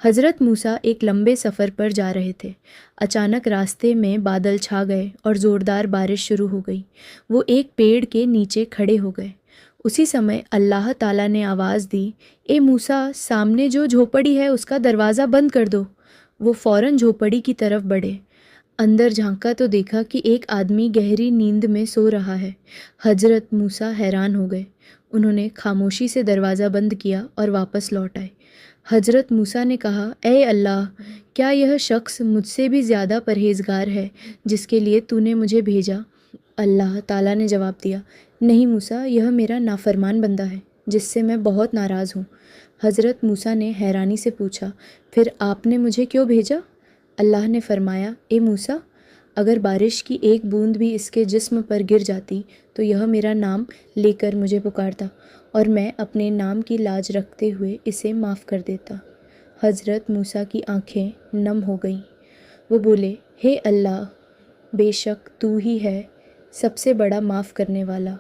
حضرت موسیٰ ایک لمبے سفر پر جا رہے تھے۔ اچانک راستے میں بادل چھا گئے اور زوردار بارش شروع ہو گئی۔ وہ ایک پیڑ کے نیچے کھڑے ہو گئے۔ اسی سمے اللہ تعالیٰ نے آواز دی، اے موسیٰ، سامنے جو جھوپڑی ہے اس کا دروازہ بند کر دو۔ وہ فوراً جھوپڑی کی طرف بڑھے۔ اندر جھانکا تو دیکھا کہ ایک آدمی گہری نیند میں سو رہا ہے۔ حضرت موسیٰ حیران ہو گئے۔ انہوں نے خاموشی سے دروازہ بند کیا اور واپس لوٹ آئے۔ حضرت موسیٰ نے کہا، اے اللہ، کیا یہ شخص مجھ سے بھی زیادہ پرہیزگار ہے جس کے لیے تو نے مجھے بھیجا؟ اللہ تعالیٰ نے جواب دیا، نہیں موسیٰ، یہ میرا نافرمان بندہ ہے جس سے میں بہت ناراض ہوں۔ حضرت موسیٰ نے حیرانی سے پوچھا، پھر آپ نے مجھے کیوں بھیجا؟ اللہ نے فرمایا، اے موسیٰ، اگر بارش کی ایک بوند بھی اس کے جسم پر گر جاتی تو یہ میرا نام لے کر مجھے پکارتا اور میں اپنے نام کی لاج رکھتے ہوئے اسے معاف کر دیتا۔ حضرت موسیٰ کی آنکھیں نم ہو گئیں۔ وہ بولے، ہے اللہ، بے شک تو ہی ہے سب سے بڑا معاف کرنے والا۔